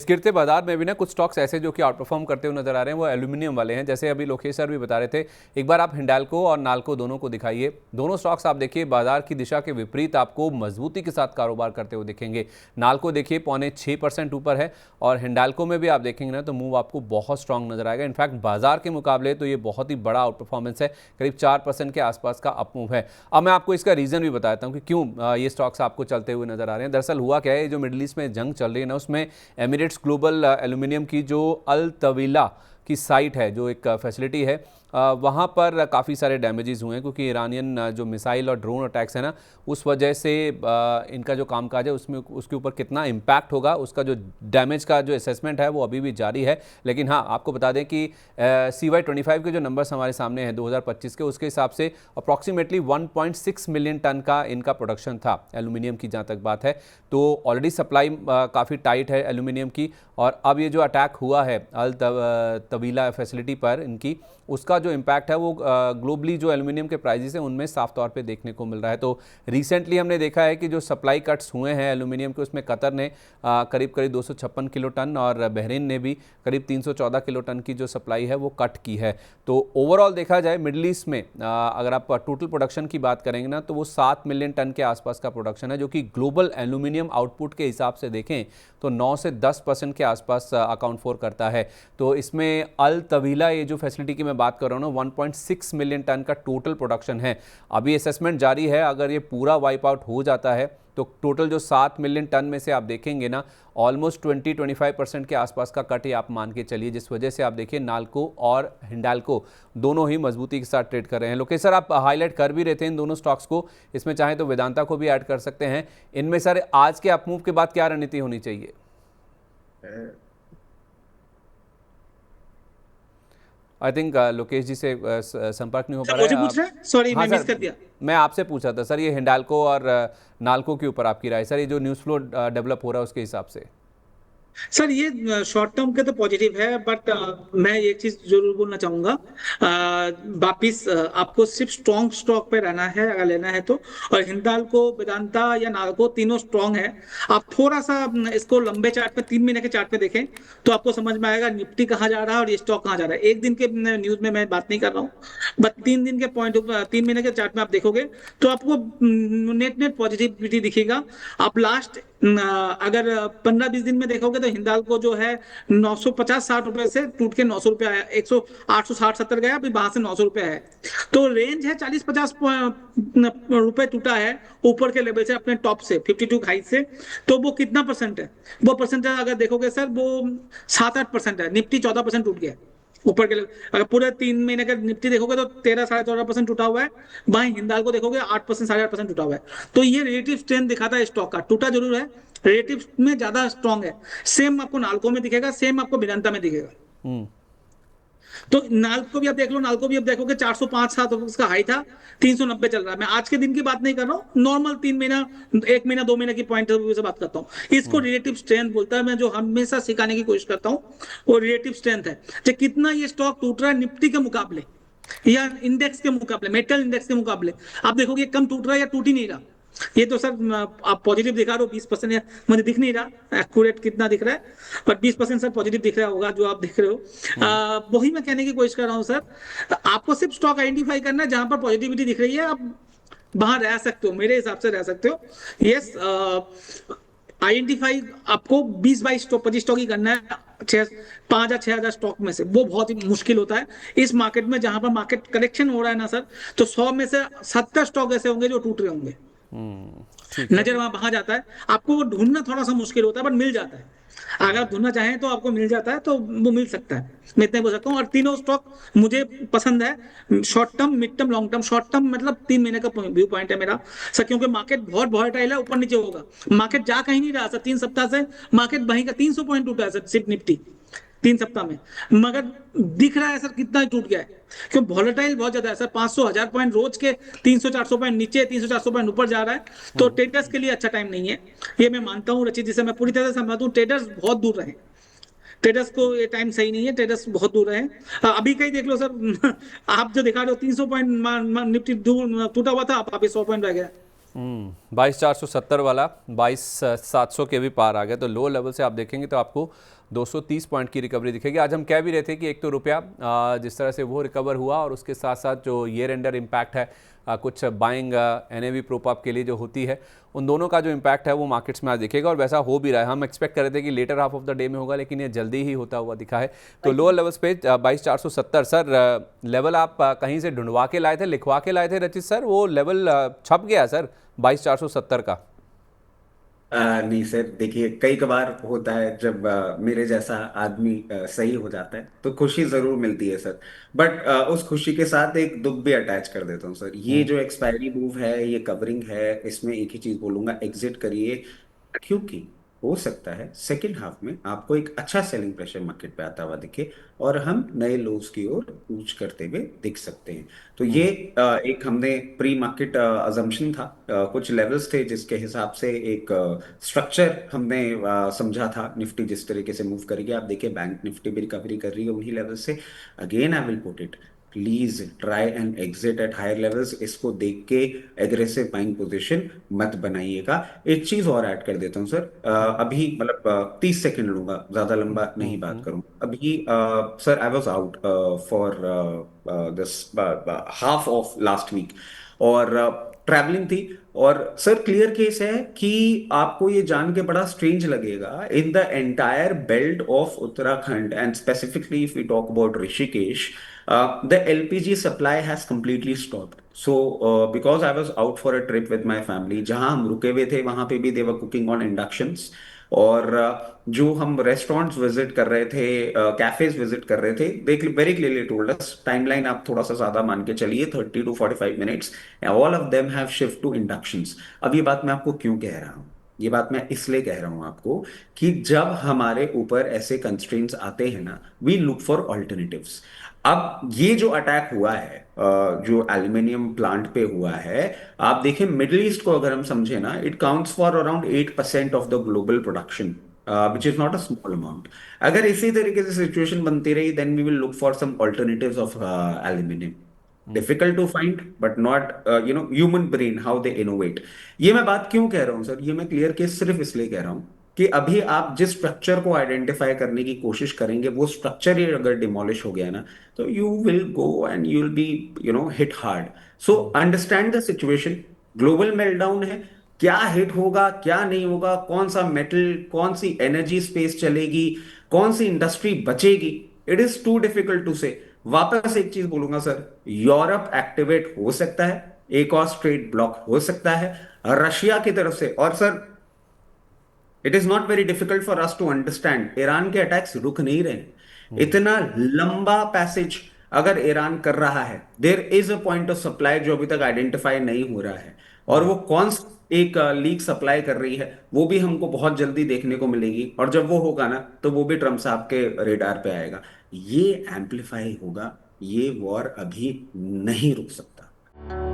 गिरते बाजार में भी ना कुछ स्टॉक्स ऐसे जो कि आउट परफॉर्म करते हुए नजर आ रहे हैं वो एल्यूमिनियम वाले हैं। जैसे अभी लोकेश सर भी बता रहे थे, एक बार आप हिंडाल्को और नाल्को दोनों को दिखाइए। दोनों स्टॉक्स आप देखिए बाजार की दिशा के विपरीत आपको मजबूती के साथ कारोबार करते हुए दिखेंगे। नाल्को देखिए 0.6% ऊपर है और हिंडाल्को में भी आप देखेंगे ना तो मूव आपको बहुत स्ट्रांग नजर आएगा। इनफैक्ट बाजार के मुकाबले तो ये बहुत ही बड़ा आउट परफॉर्मेंस है, करीब 4% के आसपास का अप मूव है। अब मैं आपको इसका रीजन भी बताता हूँ कि क्यों ये स्टॉक्स आपको चलते हुए नजर आ रहे हैं। दरअसल हुआ क्या है, जो मिडिल ईस्ट में जंग चल रही है ना, उसमें एमिरेट्स ग्लोबल एल्यूमिनियम की जो अल तवीला की साइट है, जो एक फैसिलिटी है, वहाँ पर काफ़ी सारे डैमेजेस हुए हैं क्योंकि ईरानियन जो मिसाइल और ड्रोन अटैक्स है ना, उस वजह से इनका जो कामकाज है उसमें उसके ऊपर कितना इम्पैक्ट होगा, उसका जो डैमेज का जो असेसमेंट है वो अभी भी जारी है। लेकिन हाँ, आपको बता दें कि CY25 के जो नंबर्स हमारे सामने हैं 2025 के, उसके हिसाब से अप्रॉक्सीमेटली 1.6 मिलियन टन का इनका प्रोडक्शन था एल्यूमिनियम की, जहाँ तक बात है। तो ऑलरेडी सप्लाई काफ़ी टाइट है एल्यूमिनियम की, और अब ये जो अटैक हुआ है अल तवीला फैसिलिटी पर इनकी, उसका जो इम्पैक्ट है वो ग्लोबली जो एल्यूमिनियम के प्राइजेस हैं उनमें साफ तौर पे देखने को मिल रहा है। तो रिसेंटली हमने देखा है कि जो सप्लाई कट्स हुए हैं एल्यूमिनियम के, उसमें कतर ने करीब 256 किलो टन और बहरीन ने भी करीब 314 किलो टन की जो सप्लाई है वो कट की है। तो ओवरऑल देखा जाए मिडिल ईस्ट में अगर आप टोटल प्रोडक्शन की बात करेंगे ना तो वो 7 मिलियन टन के आसपास का प्रोडक्शन है, जो कि ग्लोबल एल्यूमिनियम आउटपुट के हिसाब से देखें तो 9 से 10% के आसपास अकाउंट फॉर करता है। तो इसमें अल तवीला ये जो फैसिलिटी की मैं बात कर रहा हूँ ना, 1.6 मिलियन टन का टोटल प्रोडक्शन है। अभी असेसमेंट जारी है, अगर ये पूरा वाइप आउट हो जाता है तो टोटल जो 7 मिलियन टन में से आप देखेंगे ना, ऑलमोस्ट 20-25% के आसपास का कट ही आप मान के चलिए, जिस वजह से आप देखिए नाल्को और हिंडाल्को दोनों ही मजबूती के साथ ट्रेड कर रहे हैं। लोकेश सर, आप हाईलाइट कर भी रहे थे इन दोनों स्टॉक्स को, इसमें चाहे तो वेदांता को भी ऐड कर सकते हैं। इनमें सर आज के अपमूव के बाद क्या रणनीति होनी चाहिए? आई थिंक लोकेश जी से संपर्क नहीं हो पा रहा है। मुझे पूछ रहे हैं? सॉरी, हाँ मैं मिस सर, कर दिया। मैं आपसे पूछा था सर, ये हिंडाल्को और नाल्को के ऊपर आपकी राय सर, ये जो न्यूज़ फ्लो डेवलप हो रहा है उसके हिसाब से। सर ये शॉर्ट टर्म के तो पॉजिटिव है, बट मैं एक चीज जरूर बोलना चाहूंगा। वापिस आपको सिर्फ स्ट्रॉन्ग स्टॉक पे रहना है अगर लेना है तो, और हिंदाल्को, वेदांता या नाल्को तीनों स्ट्रॉन्ग है। आप थोड़ा सा इसको लंबे चार्ट पे, 3 महीने के चार्ट पे देखें तो आपको समझ में आएगा निफ्टी कहाँ जा रहा है और ये स्टॉक कहाँ जा रहा है। एक दिन के न्यूज में मैं बात नहीं कर रहा हूँ, बट 3 दिन के पॉइंट, 3 महीने के चार्ट में आप देखोगे तो आपको नेट नेट पॉजिटिविटी दिखेगा। आप लास्ट अगर 15-20 दिन में देखोगे तो हिंदाल्को जो है 950-60 रुपए से टूट के 900 रुपए आया, 860-70 गया, अभी वहां से 900 रुपए है। तो रेंज है 40-50 रुपए टूटा है ऊपर के लेवल से, अपने टॉप से 52 हाई से। तो वो कितना परसेंट है? वो परसेंटेज अगर देखोगे सर, वो 7-8% है। निफ्टी 14% टूट गया ऊपर के लेवल। अगर पूरे 3 महीने का निफ्टी देखोगे तो 13-14.5% टूटा हुआ है। वहीं हिंदाल्को देखोगे 8%, 8.5% टूटा हुआ है। तो ये रिलेटिव स्ट्रेंथ दिखाता है स्टॉक का, टूटा जरूर है, रिलेटिव में ज्यादा स्ट्रॉन्ग है। सेम आपको नाल्को में दिखेगा, सेम आपको वेदांता में दिखेगा। तो नाल्को भी आप देख लो, नाल्को भी आप देखोगे 405-7 उसका हाई था, 390 चल रहा है। मैं आज के दिन की बात नहीं कर रहा हूँ, नॉर्मल 3 महीना, 1 महीना, 2 महीने की पॉइंट से बात करता हूँ। इसको रिलेटिव स्ट्रेंथ बोलता है। मैं जो हमेशा सिखाने की कोशिश करता हूँ वो रिलेटिव स्ट्रेंथ है, कि कितना ये स्टॉक टूट रहा है निफ्टी के मुकाबले या इंडेक्स के मुकाबले, मेटल इंडेक्स के मुकाबले। आप देखोगे कम टूट रहा है या टूट ही नहीं रहा। ये तो सर आप पॉजिटिव दिखा रहे हो 20%, या मुझे दिख नहीं रहा एक्यूरेट कितना दिख रहा है, बट 20% सर पॉजिटिव दिख रहा होगा जो आप दिख रहे हो। वही मैं कहने की कोशिश कर रहा हूँ सर, आपको सिर्फ स्टॉक आइडेंटिफाई करना है जहां पर पॉजिटिविटी दिख रही है, आप वहां रह सकते हो, मेरे हिसाब से रह सकते हो। यस, आइडेंटिफाई आपको 20-22 स्टॉक, 25 स्टॉक ही करना है, 5 या 6 हजार स्टॉक में से। वो बहुत ही मुश्किल होता है इस मार्केट में, जहां पर मार्केट करेक्शन हो रहा है ना सर, तो 100 में से 70 स्टॉक ऐसे होंगे जो टूट रहे होंगे। ठीक है। नजर वहां जाता है, आपको वो ढूंढना थोड़ा सा मुश्किल होता है, बट मिल जाता है। अगर आप ढूंढना चाहें तो आपको मिल जाता है, तो वो मिल सकता है। मैं इतना बोल सकता हूँ। और तीनों स्टॉक मुझे पसंद है, short term, mid term, long term. Short term मतलब 3 महीने का व्यू पॉइंट है मेरा सर, क्योंकि मार्केट बहुत वॉलेटाइल है, ऊपर नीचे होगा। मार्केट जा कहीं नहीं रहा सर, 3 सप्ताह से मार्केट वहीं का 300 पॉइंट टूटा है सर, सिर्फ निफ्टी 3 सप्ताह में। मगर दिख रहा है सर कितना टूट गया है, क्यों वॉलेटाइल बहुत ज्यादा है सर। 500-1000 पॉइंट रोज के, 300-400 पॉइंट नीचे, 300-400 पॉइंट ऊपर जा रहा है। तो ट्रेडर्स के लिए अच्छा टाइम नहीं है, ये मैं मानता हूँ रचित, जिसे मैं पूरी तरह से समझता हूँ। ट्रेडर्स बहुत दूर रहे, ट्रेडर्स को ये टाइम सही नहीं है, ट्रेडर्स बहुत दूर रहे। अभी कहीं देख लो सर आप जो दिखा रहे हो 300 पॉइंट निफ्टी टूटा हुआ था, आप अभी 100 पॉइंट रह गया। 22,470 वाला 22,700 के भी पार आ गया। तो लो लेवल से आप देखेंगे तो आपको 230 पॉइंट की रिकवरी दिखेगी। आज हम कह भी रहे थे कि एक तो रुपया जिस तरह से वो रिकवर हुआ और उसके साथ साथ जो ईयर एंडर इम्पैक्ट है, कुछ बाइंग एनएवी प्रोपअप के लिए जो होती है, उन दोनों का जो इम्पैक्ट है वो मार्केट्स में आज दिखेगा और वैसा हो भी रहा है। हम एक्सपेक्ट कर रहे थे कि later half of the day में होगा, लेकिन ये जल्दी ही होता हुआ दिखा है। तो लोअर लेवल्स पे 22,470 सर लेवल आप कहीं से ढूंढवा के लाए थे, लिखवा के लाए थे रचित सर? वो लेवल छप गया सर 22,470 का? नहीं सर, देखिए कई कबार होता है जब मेरे जैसा आदमी सही हो जाता है तो खुशी जरूर मिलती है सर। बट उस खुशी के साथ एक दुख भी अटैच कर देता हूँ सर। ये जो एक्सपायरी मूव है, ये कवरिंग है, इसमें एक ही चीज बोलूंगा, एग्जिट करिए। क्योंकि हो सकता है सेकेंड हाफ में आपको एक अच्छा सेलिंग प्रेशर मार्केट पे आता हुआ दिखे और हम नए लोज की ओर कूच करते हुए दिख सकते हैं। तो ये एक हमने प्री मार्केट अजम्पशन था, कुछ लेवल्स थे जिसके हिसाब से एक स्ट्रक्चर हमने समझा था निफ्टी जिस तरीके से मूव करेगी। आप देखिए बैंक निफ्टी भी रिकवरी कर रही है उन्हीं लेवल से। Again I will put it, please try and exit at higher levels. इसको देख के एग्रेसिव बाइंग पोजीशन मत बनाइएगा। एक चीज और ऐड कर देता हूँ सर, अभी मतलब 30 सेकंड लूंगा, ज्यादा लंबा नहीं बात करूँ अभी। Sir I was out for this half of last week और ट्रैवलिंग थी। और सर क्लियर केस है कि आपको ये जान के बड़ा स्ट्रेंज लगेगा, in the entire belt of Uttarakhand and specifically if we talk about Rishikesh, the LPG supply has completely stopped. So, because I was out for a trip with my family, जहां हम रुके हुए थे वहां पे भी they were cooking on inductions। और जो हम रेस्टोरेंट्स विजिट कर रहे थे, कैफेज विजिट कर रहे थे, देख very clearly told us, timeline आप थोड़ा सा ज्यादा मान के चलिए, 30 to 45 minutes, all of them have shift to inductions. अब ये बात मैं आपको क्यों कह रहा हूँ? ये बात मैं इसलिए कह रहा हूं आपको कि जब हमारे ऊपर ऐसे कंस्ट्रेंट्स आते हैं ना, वी लुक फॉर ऑल्टरनेटिव्स। अब ये जो अटैक हुआ है, जो एल्यूमिनियम प्लांट पे हुआ है, आप देखें मिडिल ईस्ट को अगर हम समझे ना, it counts for around 8% of the global production, which is not a small amount. अगर इसी तरीके से सिचुएशन बनती रही, then we will look for some alternatives of aluminium. Difficult to find but not, human brain how they innovate. ये मैं बात क्यों कह रहा हूं सर? ये मैं क्लियर केस सिर्फ इसलिए कह रहा हूं कि अभी आप जिस स्ट्रक्चर को आइडेंटिफाई करने की कोशिश करेंगे, वो स्ट्रक्चर ही अगर डिमोलिश हो गया ना, तो you will go and you will be hit hard. So understand the situation. Global meltdown है, क्या हिट होगा क्या नहीं होगा, कौन सा मेटल, कौन सी एनर्जी स्पेस चलेगी, कौन सी इंडस्ट्री बचेगी, it is too difficult to say. वापस एक चीज बोलूंगा सर, यूरोप एक्टिवेट हो सकता है, एक और स्ट्रेट ब्लॉक हो सकता है रशिया की तरफ से। और sir it is not very difficult for us to understand, Iran के अटैक्स रुक नहीं रहे। इतना लंबा पैसेज अगर ईरान कर रहा है, there is a point of supply जो अभी तक आइडेंटिफाई नहीं हो रहा है, और वो कौन एक लीक सप्लाई कर रही है वो भी हमको बहुत जल्दी देखने को मिलेगी। और जब वो होगा ना, तो वो भी ट्रम्प साहब के रेडार पे आएगा। ये एम्पलीफाई होगा, ये वॉर अभी नहीं रुक सकता।